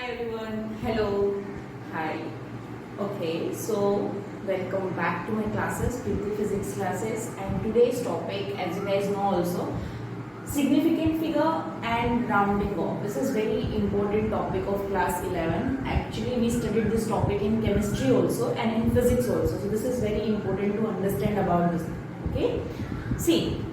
everyone. Hello. Hi. Okay, so welcome back to my classes, Preeti Physics classes, and today's topic, as you guys know also, significant figure and rounding off. This is very important topic of class 11. Actually, we studied this topic in chemistry also and in physics also. So this is very important to understand about this. Okay. See,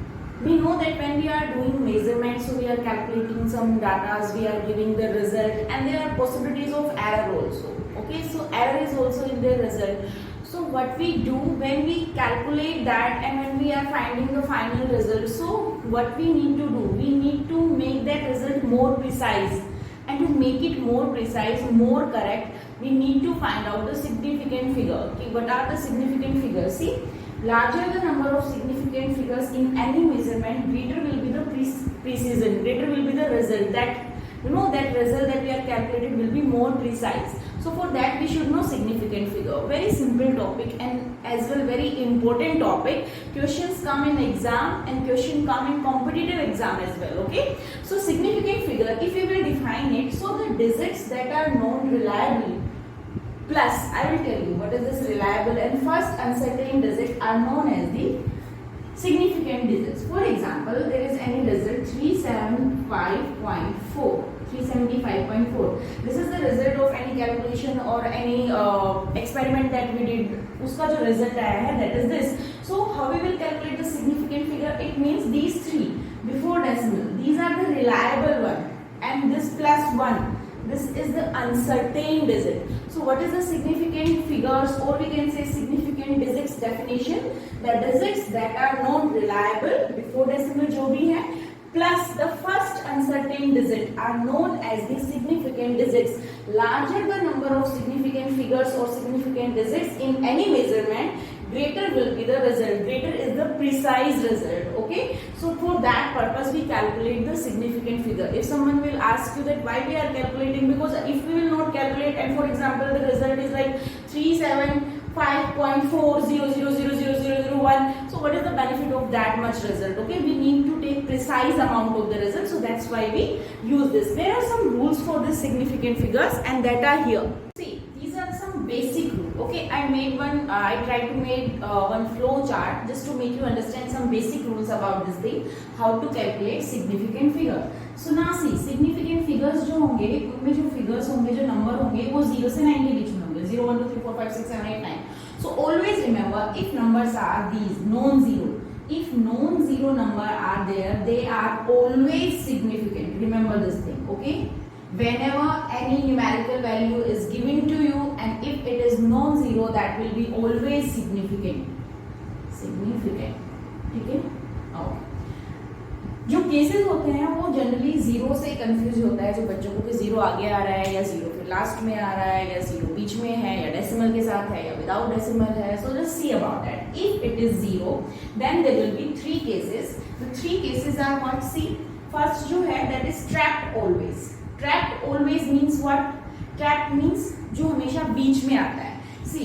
we know that when we are doing measurements, so we are calculating some data, we are giving the result, and there are possibilities of error also. Okay, so error is also in the result. So what we do when we calculate that and when we are finding the final result, so what we need to do, we need to make that result more precise, and to make it more precise, more correct, we need to find out the significant figure. Okay, what are the significant figures? See, larger the number of significant figures in any measurement, greater will be the precision, greater will be the result. That that result that we are calculated will be more precise. So for that we should know significant figure. Very simple topic and as well very important topic. Questions come in exam and question come in competitive exam as well. Okay. So significant figure, if we will define it, so the digits that are known reliably plus, I will tell you what is this reliable and first uncertain digit are known as the significant digits. For example, there is any digit 375.4. 375.4. This is the result of any calculation or any experiment that we did. Uska jo result aaya hai, that is this. So how we will calculate the significant figure? It means these three before decimal. These are the reliable one, and this plus 1. This is the uncertain digit. So what is the significant figures, or we can say significant digits definition? The digits that are not reliable before decimal jo bhi hai, plus the first uncertain digit are known as the significant digits. Larger the number of significant figures or significant digits in any measurement, greater will be the result. Greater is the precise result. Okay. So for that purpose we calculate the significant figure. If someone will ask you that why we are calculating, because if we will not calculate and for example the result is like 375.4000001, so what is the benefit of that much result? Okay, we need to take precise amount of the result, so that's why we use this. There are some rules for the significant figures and that are here. See, these are some basic rules. Okay, I tried to make one flow chart just to make you understand some basic rules about this thing, how to calculate significant figure. So now see, significant figures जो होंगे, उनमें जो figures होंगे, जो number होंगे, वो 0 से 9 के बीच में होंगे. 0, 1, 2, 3, 4, 5, 6, 7, 8, 9. So always remember, if numbers are these non-zero, if non-zero number are there, they are always significant. Remember this thing. Okay. Whenever any numerical value is given to you and if it is non-zero, that will be always significant. Significant. ठीक है? Okay. जो cases होते हैं वो generally zero से confuse होता है जो बच्चों को कि जीरो आगे आ रहा है या जीरो फिर लास्ट में आ रहा है या जीरो बीच में है या डेसिमल के साथ है या विदाउट डेसिमल है. So just see about that. If it is zero then there will be three cases. The three cases are what? See, first जो है that is trapped always. Trapped always means what? Trapped means जो हमेशा बीच में आता है. सी,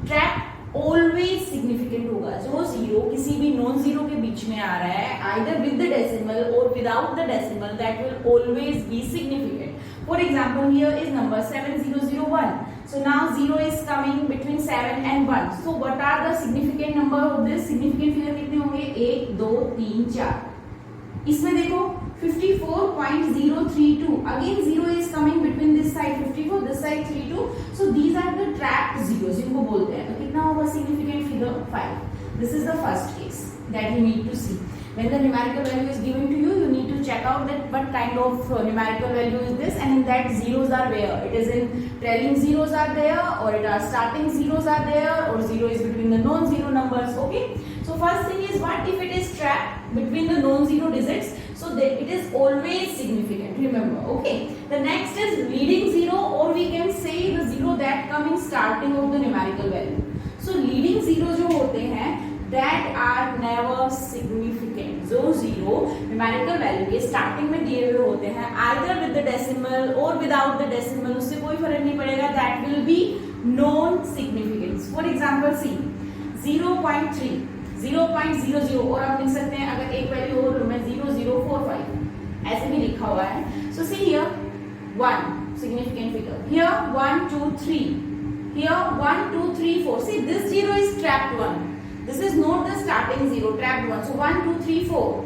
trapped always significant होगा. जो zero किसी भी नॉन जीरो के बीच में आ रहा है, either with the decimal or without the decimal, that will always be significant. For example here is number 7001. So now zero is coming between 7 and 1. So what are the significant number of this? Significant figure कितने होंगे? 1, 2, 3, 4. इसमें देखो 54.032. Again zero is coming between this side 54, this side 32. So these are the trapped zeros जिनको बोलते हैं. तो कितना होगा significant figure? 5. This is the first case that you need to see. When the numerical value is given to you, you need to check out that what kind of numerical value is this, and in that zeros are where. It is in trailing zeros are there, or it are starting zeros are there, or zero is between the non-zero numbers. Okay. So first thing is what? If it is trapped between the non-zero digits, so that it is always significant. Remember. Okay. The next is leading zero, or we can say the zero that coming starting of the numerical value. So leading zero जो होते हैं, that are never significant. जो zero numerical value के starting में दिए हुए होते हैं, either with the decimal or without the decimal, उससे कोई फर्क नहीं पड़ेगा. That will be non-significant. For example, see 0.3, 0.00, और आप लिख सकते हैं अगर एक वैल्यू और मैं 0045 ऐसे भी लिखा हुआ है. So see here 1, significant figure. Here 1, 2, 3. Here 1, 2, 3, 4. See, this 0 is trapped 1. This is not the starting 0, trapped 1. So 1, 2, 3, 4.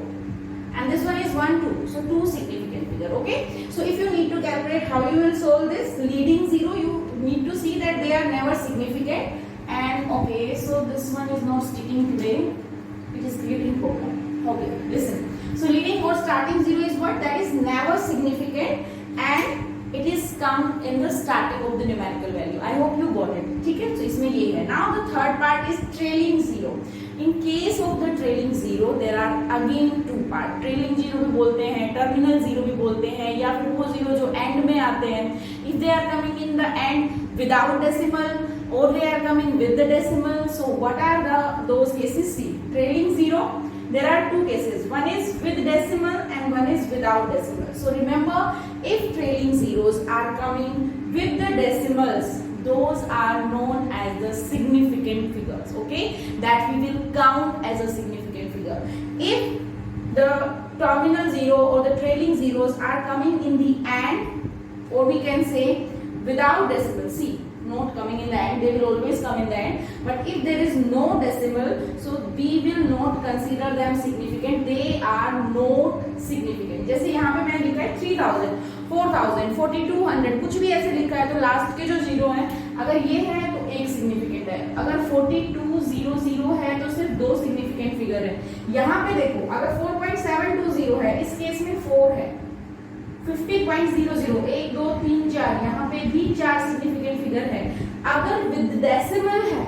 And this one is 1, 2. So 2 significant figure. Okay. So if you need to calculate how you will solve this, leading 0, you need to see that they are never significant. And okay, so this one is not sticking today. It is creating problem. Okay, listen. So leading or starting 0 is what? That is never significant and it is come in the starting of the numerical value. I hope you got it. ठीक है? So इसमें ये है. Now the third part is trailing 0. In case of the trailing 0, there are again two parts. Trailing 0 भी बोलते हैं, terminal 0 भी बोलते हैं, या फिर वो 0 जो end में आते हैं. If they are coming in the end without decimal or they are coming with the decimal, so what are those cases? See, trailing 0. There are two cases. One is with decimal and one is without decimal. So remember, if trailing zeros are coming with the decimals, those are known as the significant figures. Okay, that we will count as a significant figure. If the terminal 0 or the trailing zeros are coming in the end, or we can say without decimal. See, not coming in the end, they will always come in the end, but if there is no decimal, so we will not consider them significant. They are not significant. जैसे यहाँ पे मैंने लिखा है 3000, 4000, 4200, कुछ भी ऐसे लिखा है तो लास्ट के जो 0 है, अगर ये है तो एक सिग्निफिकेंट है, अगर 4200 है तो सिर्फ 2 सिग्निफिकेंट फिगर है. यहाँ पे देखो, अगर 4.720 है, इस केस में 4 है. 50.00, 1, 2, 3, 4, यहाँ पे भी 4 सिग्निफिकेंट फिगर है. अगर विद डेसिमल है,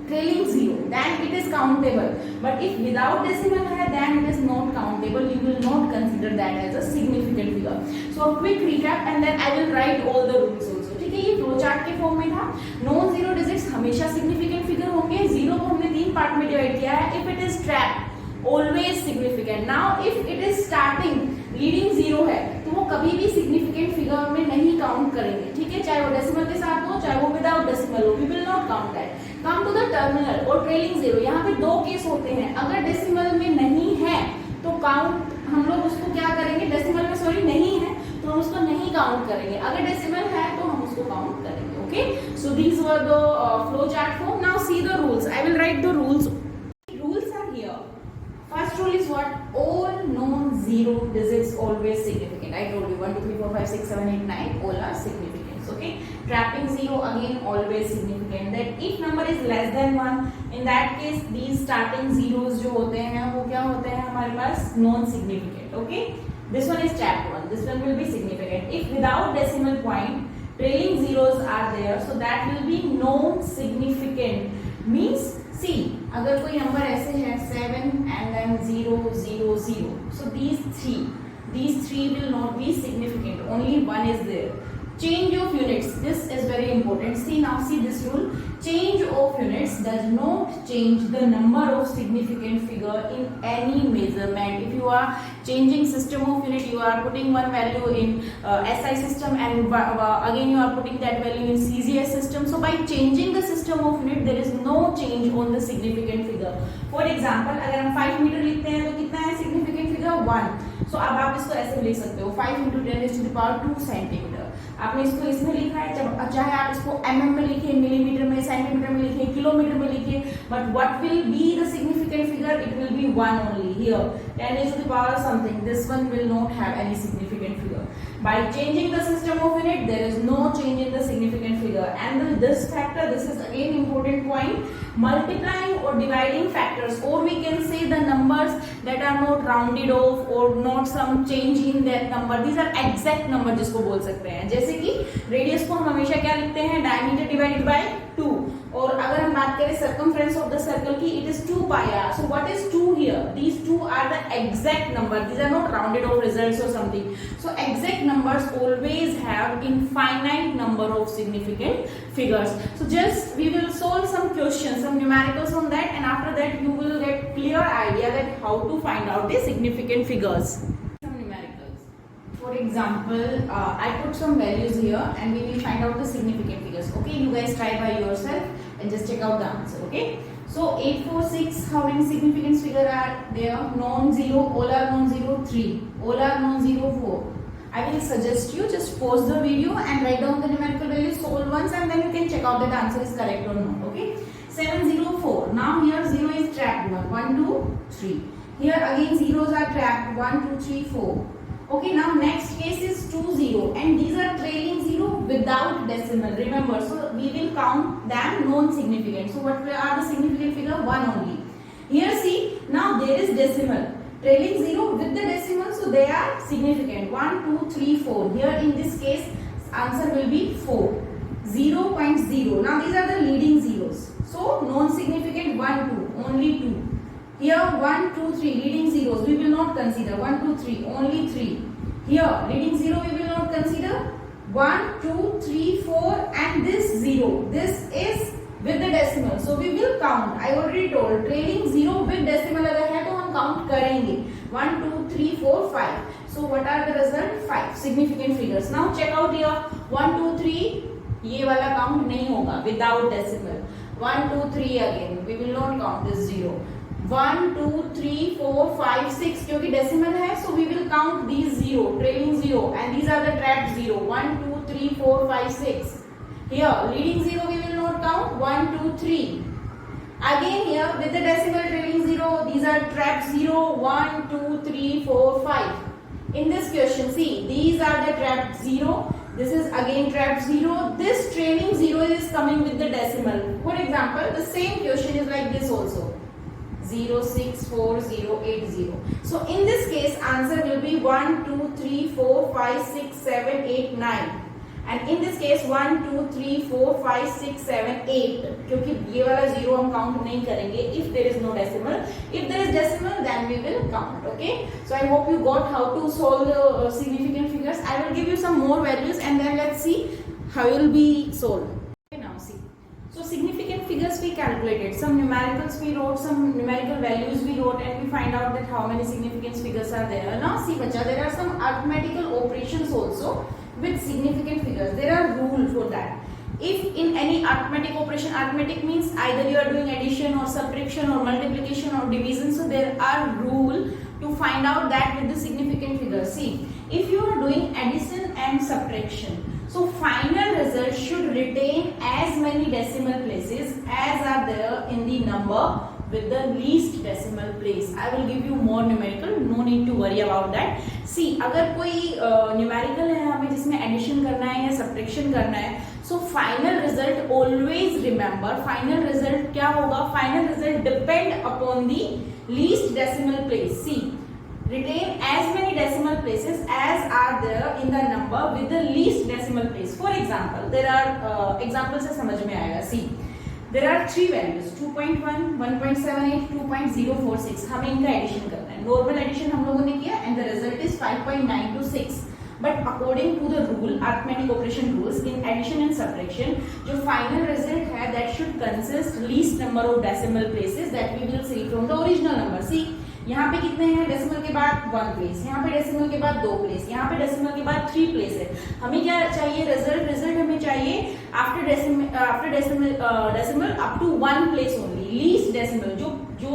trailing 0, then it is countable. But if without decimal है, then it is not countable. You will not consider that as a significant figure. So a quick recap and then I will write all the rules also. ठीक है, ये flow chart के form में था. Non zero digits हमेशा significant figure होंगे. Zero को हमने 3 पार्ट में डिवाइड किया है. If it is trapped, always significant. Now if it is starting leading 0 है तो वो कभी भी सिग्निफिकेंट फिगर में नहीं काउंट करेंगे. ठीक है, चाहे वो डेसिमल के साथ हो चाहे वो विदाउट डेसिमल हो, we will not count that. Come to the terminal और ट्रेलिंग 0. यहाँ पे 2 केस होते हैं. अगर डेसिमल में नहीं है तो काउंट हम लोग उसको क्या करेंगे, डेसिमल में सॉरी नहीं है तो हम उसको नहीं काउंट करेंगे. अगर डेसिमल है तो हम उसको काउंट करेंगे. Okay, so these were the flow chart form. Now see the rules. I will write the rules. Rules are here. First rule is what? All non-zero digits always significant. I told you 1, 2, 3, 4, 5, 6, 7, 8, 9 all are significant. Okay. Trapping 0 again always significant. That if number is less than 1, in that case these starting zeros जो होते हैं वो क्या होते हैं हमारे पास non-significant. Okay. This one is trapped 1. This one will be significant. If without decimal point trailing zeros are there, so that will be non-significant. Means see, अगर कोई नंबर ऐसे है 7 and then 0, 0, 0. So these three will not be significant. Only one is there. Change of units. This is very important. See now, see this rule. Change of units does not change the number of significant figure in any measurement. If you are changing system of unit, you are putting one value in SI system and again you are putting that value in CGS system. So by changing the system of unit, there is no change on the significant figure. For example, अगर हम 5 metre लिखते हैं तो कितना है significant figure 1. So अब आप इसको ऐसे लिख सकते हो 5 × 10⁻² सेंटीमीटर. आपने इसको इसमें लिखा है, जब चाहे आप इसको mm में लिखिए, मिलीमीटर में, सेंटीमीटर में लिखिए, किलोमीटर में लिखिए, but what will be the significant figure? It will be 1 only. Here 10⁻³ something, this one will not have any significant figure. By changing the system of unit, there is no change in the significant figure. And this factor, this is again important point, multiplying or dividing factors, or we can say the numbers that are not rounded off or not some change in that number. These are exact number जिसको बोल सकते हैं. जैसे कि radius को हम हमेशा क्या लिखते हैं? Diameter divided by 2. और अगर हम बात करें सर्कमफ्रेंस ऑफ द सर्कल की, it is 2πr. So what is 2 here? These 2 are the exact number. These are not rounded off results और something. So exact numbers always have infinite number of significant figures. So just we will solve some questions, some numericals on that, and after that you will get clear idea that how to find out the significant figures. Some numericals. For example, I put some values here and we will find out the significant figures. Okay, you guys try by yourself and just check out the answer. Okay, so 846, how many significant figures are there? Non-zero, all are non-zero 3, all are non-zero 4. I will suggest you just pause the video and write down the numerical values, solve once, and then you can check out that the answer is correct or not. Okay. 704. Now here 0 is trapped 1, 2, 3. Here again zeros are trapped 1, 2, 3, 4. Okay, now next case is 2, 0, and these are trailing 0 without decimal. Remember, so we will count them non-significant. So what are the significant figure? 1 only. Here see, now there is decimal. Trailing 0 with the decimal, so they are significant. 1, 2, 3, 4. Here in this case, answer will be 4. 0.0. Now these are the leading zeros. So non-significant 1, 2, only 2. Here 1, 2, 3 leading zeros we will not consider. 1, 2, 3, only 3. Here leading 0 we will not consider. 1, 2, 3, 4 and this 0. This is with the decimal. So we will count. I already told trailing 0 with decimal अगर है तो हम count करेंगे. 1, 2, 3, 4, 5. So what are the result? 5 significant figures. Now check out here. 1, 2, 3. ये वाला count नहीं होगा without decimal. 1, 2, 3 again. We will not count this 0. 1, 2, 3, 4, 5, 6 क्योंकि decimal है, so we will count these 0, trailing 0, and these are the trapped 0. 1, 2, 3, 4, 5, 6. Here leading 0 we will not count. 1, 2, 3. Again here with the decimal trailing 0, these are trapped 0. 1, 2, 3, 4, 5. In this question, see, these are the trapped 0. This is again trapped 0. This trailing 0 is coming with the decimal. For example, the same question is like this also. 0, 6, 4, 0, 8, 0. So in this case, answer will be 1, 2, 3, 4, 5, 6, 7, 8, 9. And in this case 1, 2, 3, 4, 5, 6, 7, 8. क्योंकि ये वाला 0 हम count नहीं करेंगे if there is no decimal. If there is decimal, then we will count. Okay. So I hope you got how to solve the significant figures. I will give you some more values and then let's see how it will be solved. Okay, now see. So significant figures we calculated, some numericals we wrote, some numerical values we wrote, and we find out that how many significant figures are there. Now see bacha, there are some arithmetical operations also with significant figures. There are rules for that. If in any arithmetic operation, arithmetic means either you are doing addition or subtraction or multiplication or division, so there are rules to find out that with the significant figures. See, if you are doing addition and subtraction, so final result should retain as many decimal places as are there in the number with the least decimal place. I will give you more numerical, no need to worry about that. See, अगर कोई numerical है हमें जिसमें addition करना है या subtraction करना है, so final result always remember, final result क्या होगा? Final result depend upon the least decimal place. See, retain as many decimal places as are there in the number with the least decimal place. For example, there are examples से समझ में आएगा. See, there are three values 2.1, 1.78, 2.046. हमें इनका addition करना है. Normal addition हम लोगों ने किया and the result is 5.926. But according to the rule, arithmetic operation rules, in addition and subtraction, जो final result है that should consist least number of decimal places that we will see from the original number. See, यहाँ पे कितने हैं? Decimal के बाद 1 place, यहाँ पे डेसिमल के बाद 2 प्लेस, यहाँ पे डेसिमल के बाद 3 प्लेस है. हमें क्या चाहिए? रिजल्ट हमें चाहिए after decimal up to 1 place only. Least decimal जो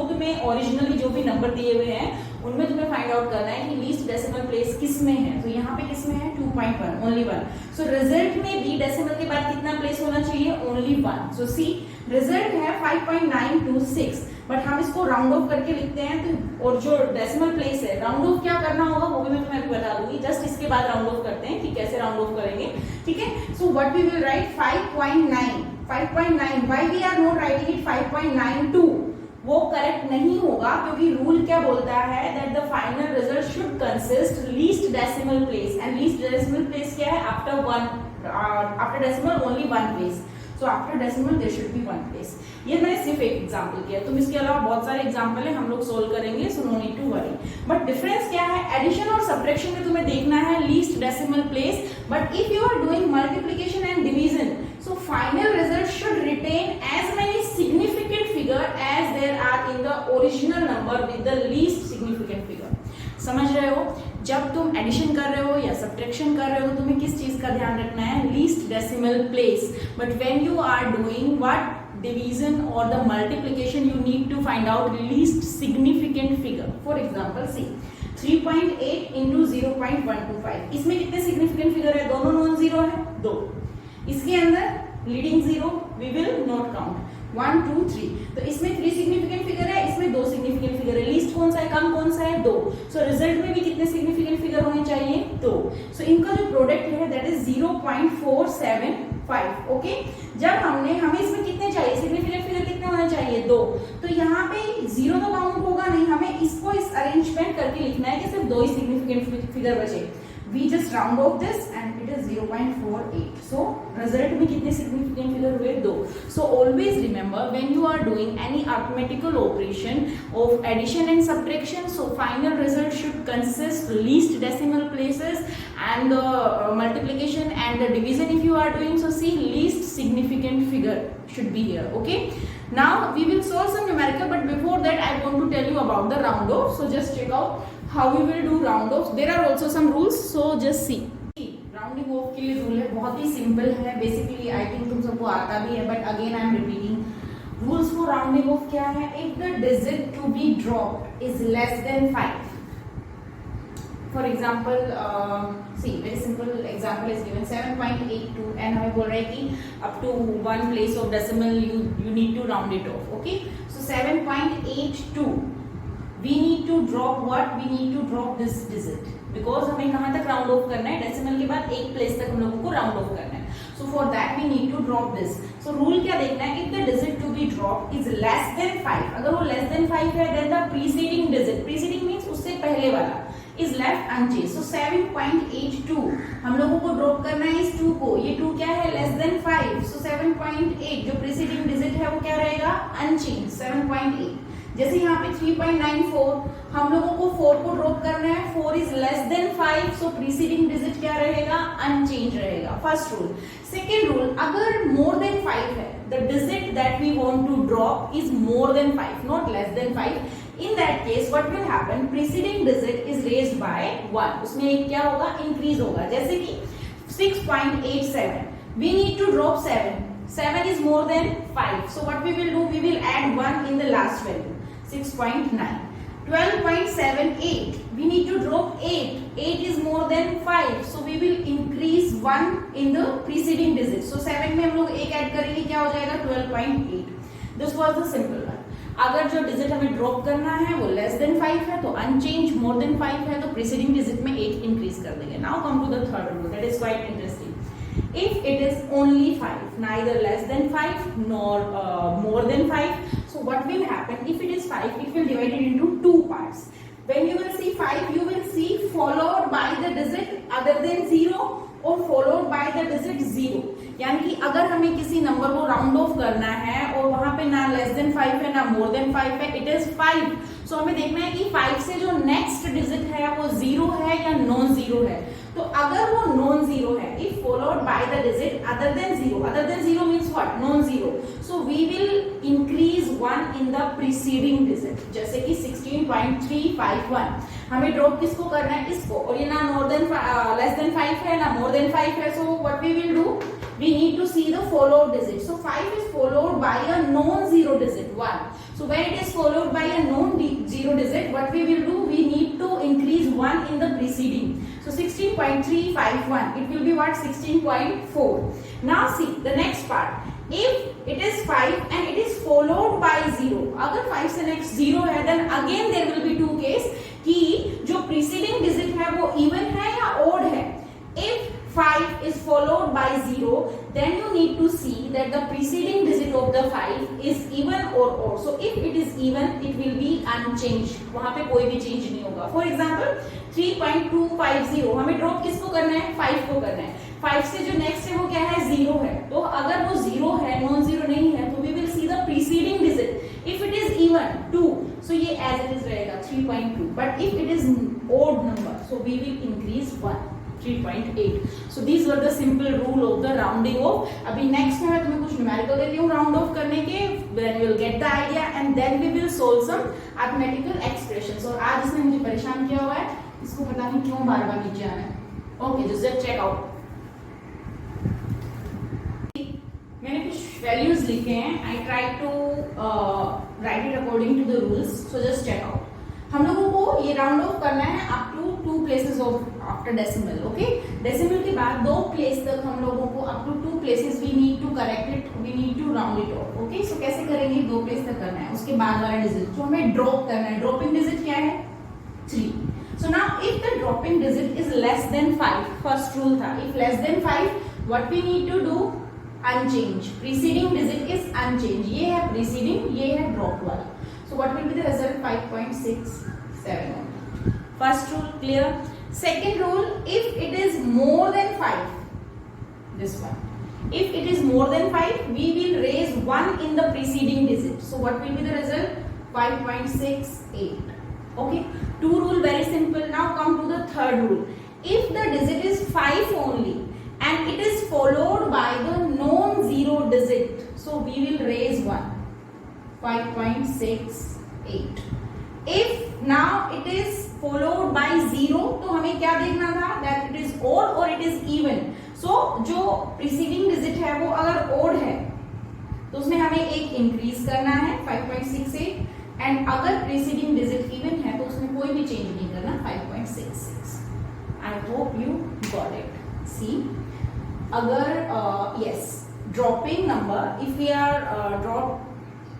तुम्हें ओरिजिनली जो भी नंबर दिए हुए हैं उनमें तुम्हें फाइंड आउट करना है कि लीस्ट डेसिमल प्लेस किस में है. तो यहाँ पे किस में है? 2.1, ओनली 1. सो रिजल्ट में भी डेसिमल के बाद कितना प्लेस होना चाहिए? ओनली 1. सो सी, रिजल्ट है 5.926. बट हम इसको राउंड ऑफ करके लिखते हैं तो, और जो डेसिमल प्लेस है राउंड ऑफ क्या करना होगा वो भी मैं तुम्हें बता दूंगी. जस्ट इसके बाद राउंड ऑफ करते हैं कि कैसे राउंड ऑफ करेंगे. ठीक है. So what we will write 5.9. Why we are not writing it 5.92? वो करेक्ट नहीं होगा क्योंकि रूल क्या बोलता है that the final result should consist least decimal place. And least decimal place क्या है? After decimal only 1 place. So after decimal there should be 1 place. ये मैंने सिर्फ एक एग्जांपल किया. तुम इसके अलावा बहुत सारे एग्जांपल है हम लोग सोल्व करेंगे. So no need to worry. But difference क्या है? एडिशन और सब्ट्रैक्शन में तुम्हें देखना है least decimal place. But if you are doing multiplication and division, so final result should retain as many significant figure as there are in the original number with the least significant figure. समझ रहे हो? जब तुम addition कर रहे हो या subtraction कर रहे हो तुम्हें किस चीज का ध्यान रखना है? Least decimal place. But when you are doing what? division or the multiplication, you need to find out least significant figure. For example, see 3.8 into 0.125, इसमें कितने सिग्निफिकेंट फिगर है? दोनों नॉन जीरो है, दो। इसके अंदर leading zero we will not count, 1 2 3, तो इसमें 3 सिग्निफिकेंट फिगर है, इसमें 2 सिग्निफिकेंट फिगर है। लीस्ट कौन सा है, कम कौन सा है? 2। सो रिजल्ट में भी कितने सिग्निफिकेंट फिगर होने चाहिए? 2। सो इनका जो प्रोडक्ट है दैट इज 0.475। ओके, जब हमें इसमें कितने चाहिए सिग्निफिकेंट फिगर, कितने होने चाहिए? 2। तो यहाँ पे जीरो तो काउंट होगा नहीं, हमें इसको इस अरेंजमेंट करके लिखना है कि सिर्फ 2 ही सिग्निफिकेंट फिगर बचे। We just round off this and it is 0.48. So result में कितने significant figure हुए? 2. So always remember when you are doing any arithmetical operation of addition and subtraction, so final result should consist least decimal places and multiplication and the division if you are doing, so see least significant figure should be here. Okay, now we will solve some numerical, but before that I want to tell you about the round off. So just check out how we will do round off. There are also some rules, so just see. Rounding off के लिए rule है, बहुत ही simple है, basically I think तुम सबको आता भी है, but again I am repeating. Rules for rounding off क्या है? If the digit to be dropped is less than 5, for example see very simple example is given 7.82 and हमें बोल रहा है कि up to 1 place of decimal you need to round it off. Okay, so 7.82 we need to drop what? We need to drop this digit because हमें कहाँ तक round off करना है? डेसिमल के बाद एक प्लेस तक हम लोगों को राउंड ऑफ करना है। So for that we need to drop this. So rule क्या देखना है? If the digit to be dropped is less than 5, अगर वो less than 5 है then the preceding digit, preceding means उससे पहले वाला, is left unchanged. So 7.82 हम लोगों को ड्रॉप करना है इस 2 को, ये 2 क्या है? Less than 5. So 7.8 जो प्रीसीडिंग डिजिट है वो क्या रहेगा? अनचेंज 7.8। जैसे यहाँ पे 3.94 हम लोगों को 4 को ड्रॉप करना है, 4 is less than 5, so preceding digit क्या रहेगा? अनचेंज रहेगा। First rule. सेकेंड रूल, अगर मोर देन 5 है, the digit that we want to drop is more than 5, not less than 5, in that case what will happen? preceding digit is raised by 1, उसमें एक क्या होगा? Increase होगा। जैसे कि 6.87 we need to drop 7, 7 is more than 5, so what we will do? We will add 1 in the last value, 6.9. 12.78 we need to drop 8, 8 is more than 5, so we will increase 1 in the preceding digit. So 7 में हम लोग एक add करेंगे, क्या हो जाएगा? 12.8. This was the simple one. अगर जो डिजिट हमें ड्रॉप करना है वो लेस देन 5 है तो अनचेंज, मोर देन 5 है तो प्रीसीडिंग डिजिट में 8 इंक्रीज कर देंगे। Now come to the third rule, that is quite interesting. If it is only 5, neither less than 5 nor more than 5, so what will happen? If it is 5, it will divide it into 2 parts. When you will see 5, you will see followed by the digit other than 0 or followed by the digit 0. यानी कि अगर हमें किसी number को round off करना है और वहां पे ना लेस देन 5 है ना मोर देन 5 है, इट इज 5, सो हमें देखना है कि 5 से जो नेक्स्ट डिजिट है वो 0 है या नॉन 0 है। तो अगर वो नॉन 0 है, if followed by the digit other than 0, other than 0 means what? Non 0, so we will increase 1 in the preceding digit. जैसे कि 16.351 हमें ड्रॉप किसको करना है? इसको, और ये ना मोर देन लेस देन 5 है ना मोर देन 5 है, so what we will do? We need to see the followed digit. So 5 is followed by a non-zero digit 1. So when it is followed by a non-zero digit, what we will do? We need to increase 1 in the preceding. So 16.351, it will be what? 16.4. Now see the next part. If it is 5 and it is followed by 0, अगर 5 से next 0 है, then again there will be two case कि जो preceding digit है वो even है या odd है। If 5 is followed by 0, then you need to see that the preceding digit of the 5 is even or odd. So if it is even, it will be unchanged. वहाँ पे कोई भी change नहीं होगा। For example, 3.250 हमें drop किसको करना है? 5 को करना है। 5 से जो नेक्स्ट है वो क्या है? 0 है। तो अगर वो 0 है, नॉन 0 नहीं है, तो we will see the preceding digit. If it is even 2, so ये as it is रहेगा 3.2. But if it is odd number, so we will increase 1. 3.8. So these were the simple rule of the rounding off. अभी next में मैं तुम्हें कुछ numerical देती हूँ round off करने के, then you will get the idea and then we will solve some arithmetical expressions. और आज इसने मुझे परेशान किया हुआ है, इसको पता नहीं क्यों बार-बार नीचे आना है। Okay, just check out. मैंने कुछ values लिखे हैं. I try to write it according to the rules. So just check out. हम लोगों को ये राउंड ऑफ करना है up to 2 places of after decimal. Okay, decimal के बाद 2 प्लेस तक हम लोगों को up to 2 places we need to correct it, we need to round it off. Okay, so कैसे करेंगे, 2 प्लेस तक करना है, उसके बाद वाला डिजिट जो हमें ड्रॉप करना है, ड्रॉपिंग डिजिट क्या है 3. So now if the dropping digit is less than 5, first rule था, if less than 5 what we need to do, unchanged, preceding digit is unchanged, ये है preceding, ये है drop वाला. So what will be the result, 5.67. First rule clear. Second rule, if it is more than 5, this one, if it is more than 5 we will raise 1 in the preceding digit. So what will be the result, 5.68. Okay, 2 rule very simple. Now come to the third rule. If the digit is 5 only and it is followed by the non-zero digit, so we will raise 1, 5.68. If now it is followed by 0, तो हमें क्या देखना था, that it is odd or it is even. So जो preceding digit है वो अगर odd है तो उसमें हमें एक increase करना है 5.68, एंड अगर प्रीसीडिंग डिजिट इवन है तो उसमें कोई भी चेंज नहीं करना, 5.66. I hope you got it. See, अगर yes, dropping number, if we are drop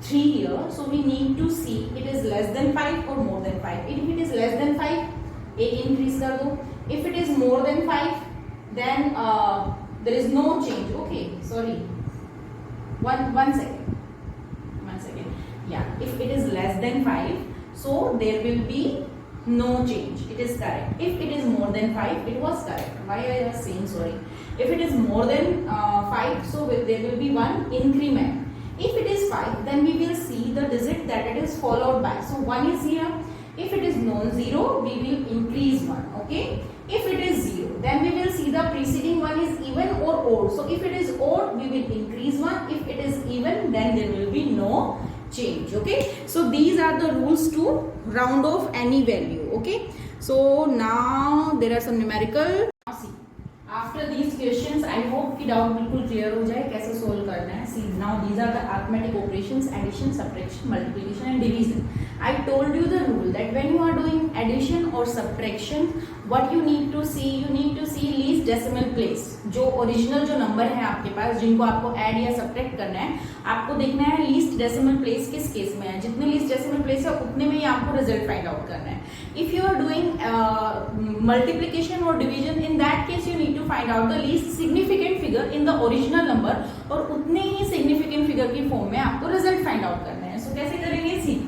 3 here, so we need to see it is less than 5 और more than 5. If it is less than 5 एक increase कर दो, if it is more than 5 then there is no change. Okay, sorry, one second. Yeah, if it is less than 5, so there will be no change, it is correct. If it is more than 5, it was correct. Why I was saying sorry. If it is more than 5, so there will be 1 increment. If it is 5, then we will see the digit that it is followed by. So 1 is here. If it is non-zero, we will increase 1. Okay. If it is 0, then we will see the preceding one is even or odd. So if it is odd, we will increase 1. If it is even, then there will be no change. Okay, so these are the rules to round off any value. Okay, so now there are some numerical. See, after these questions I hope कि doubt बिल्कुल clear हो जाए कैसे solve करना है. See, now these are the arithmetic operations, addition, subtraction, multiplication and division. I told you the rule that when you are doing addition or subtraction, what you need to see least decimal place. जो original जो number है आपके पास जिनको आपको add या subtract करना है, आपको देखना है लीस्ट डेसिमल प्लेस किस केस में है. जितने लीस्ट डेसिमल प्लेस है उतने में ही आपको रिजल्ट फाइंड आउट करना है. If you are doing multiplication और division, in that case you need to find out the least significant figure in the original number, और उतने ही सिग्निफिकेंट फिगर की फॉर्म में आपको रिजल्ट फाइंड आउट करना है. सो कैसे करेंगे, सी,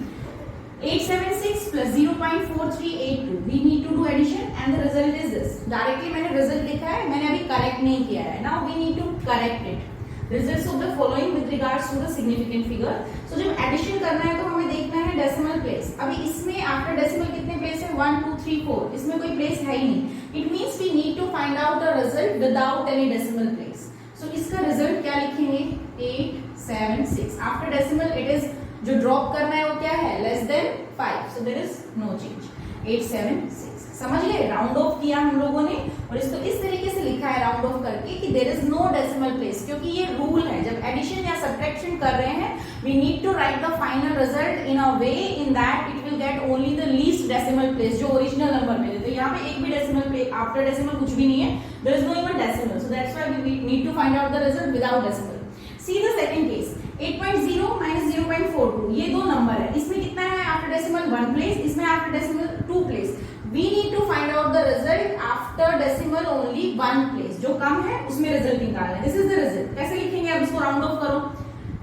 876 plus 0.4382, we need to do addition and the result is this. Directly मैंने result लिखा है, मैंने अभी correct नहीं किया है. Now we need to correct it. Results of the following with regards to the significant figure. So जब addition करना है तो हमें देखना है decimal place. अभी इसमें after decimal कितने place है, 1 2 3 4, इसमें कोई place है ही नहीं. It means we need to find out the result without any decimal place. So इसका result क्या लिखेंगे, 876. After decimal it is, जो ड्रॉप करना है वो क्या है, less than 5, so there is no change. 876 समझ गए, राउंड ऑफ किया हम लोगों ने, और इसको इस तरीके से लिखा है राउंड ऑफ करके कि there is no decimal place, क्योंकि ये रूल है जब एडिशन या सब्ट्रैक्शन कर रहे हैं we need to write the final result in a way in that it will get only the least decimal place जो ओरिजिनल नंबर में है. तो यहाँ पे एक भी डेसिमल प्लेस, आफ्टर डेसिमल कुछ भी नहीं है, there is no even decimal, so that's why we need to find out the result without decimal. See the second case, 8.0 minus 0.42, ये दो नंबर है, इसमें कितना है आफ्टर डेसिमल 1 प्लेस, इसमें after decimal 2 place. We need to find out the result after decimal only 1 place, जो कम है उसमें रिजल्ट निकालना है. This is the result. कैसे लिखेंगे, अब इसको राउंड ऑफ करो.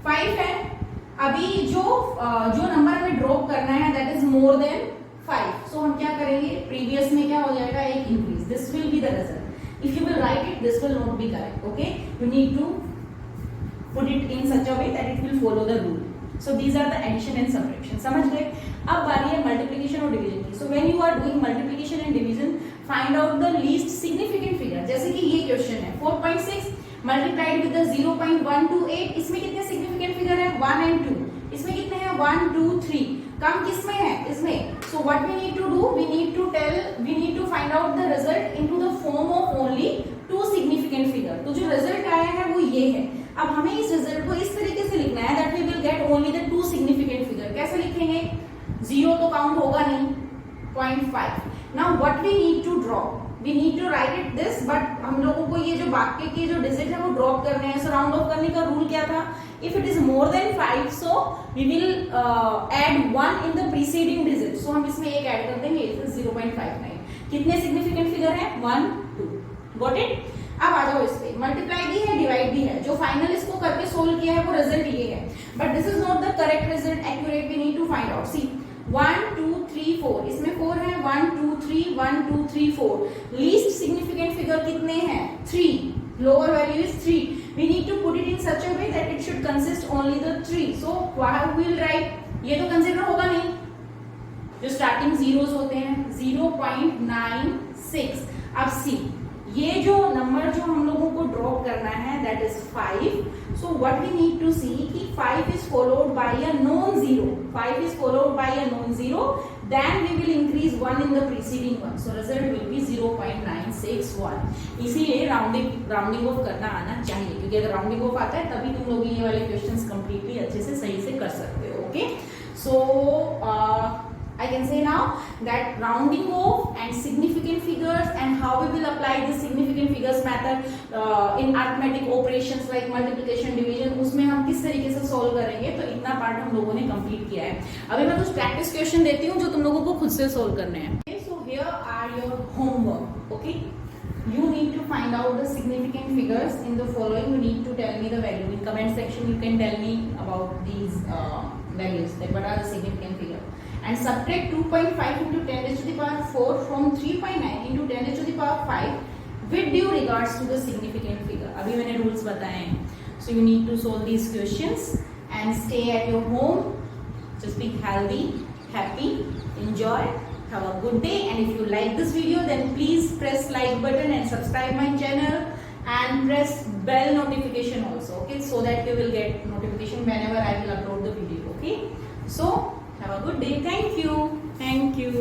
5 है, अभी जो नंबर हमें ड्रॉप करना है दैट इज मोर देन 5, सो हम क्या करेंगे, प्रीवियस में क्या हो जाएगा, एक increase. This will be the result. If you will write it this will not be correct. Okay, you need to put it in such a way that it will follow the rule. So these are the addition and subtraction. समझ गए. अब बारी है multiplication और division की. So when you are doing multiplication and division, find out the least significant figure. जैसे कि ये क्वेश्चन है, 4.6 multiplied with the 0.128, इसमें कितने significant figure है, 1 and 2. इसमें कितने हैं, 1 2 3. कम किसमें है, इसमें. So what we need to do, we need to find out the result into the form of only 2 significant figure. तो जो result आया है वो ये है. अब हमें इस रिजल्ट को इस तरीके से लिखना है that we will get only the 2 significant figure. कैसे लिखेंगे, 0 तो काउंट होगा नहीं, 0.5. Now what we need to draw? We need to write it this, but हम लोगों को ये जो वाक्य के जो डिजिट है वो ड्रॉप करने हैं. So राउंड ऑफ करने का रूल क्या था? If it is more than 5, so we will add 1 in the preceding digit. So हम इसमें एक ऐड कर देंगे. It is 0.59. कितने सिग्निफिकेंट फिगर है? 1, 2. Got it? अब आ जाओ इस पे. मल्टीप्लाई भी है, डिवाइड भी है. जो फाइनल इसको करके सोल्व किया है वो रिजल्ट ये है. But this is not the correct result. Accurate we need to find out. See 1, 2, 3, 4. इसमें 4 है. 1, 2, 3, 1, 2, 3, 4. लीस्ट सिग्निफिकेंट फिगर कितने हैं? 3. Lower value is 3. We need to put it in such a way that it should consist only the 3. So how we will write? ये तो consider होगा नहीं. जो starting zeros होते हैं 0.96. अब सी ये जो नंबर जो हम लोगों को ड्रॉप करना है that is 5. So what we need to see कि 5 is followed by a non zero. 5 is followed by a non zero. Then we will increase 1 in the preceding one. So result will be 0.961. इसीलिए rounding off करना आना चाहिए, क्योंकि अगर rounding off आता है तभी तुम लोग ये वाले क्वेश्चंस कंप्लीटली अच्छे से सही से कर सकते हो. Okay, so I can say now that rounding off and significant figures and how we will apply this significant figures method in arithmetic operations like multiplication, division, उसमें हम किस तरीके से solve करेंगे. तो इतना पार्ट हम लोगों ने complete किया है. अभी मैं कुछ practice question देती हूँ जो तुम लोगों को खुद से solve करने हैं. Okay, so here are your homework. Okay, you need to find out the significant figures in the following. You need to tell me the value in comment section. You can tell me about these values, like what are the significant figures. And subtract 2.5 into 10 raised to the power 4 from 3.9 into 10 raised to the power 5 with due regards to the significant figure. अभी मैंने rules बताए हैं. So you need to solve these questions and stay at your home. Just be healthy, happy, enjoy, have a good day. And if you like this video, then please press like button and subscribe my channel and press bell notification also. Okay, so that you will get notification whenever I will upload the video. Okay, so have a good day. Thank you. Thank you.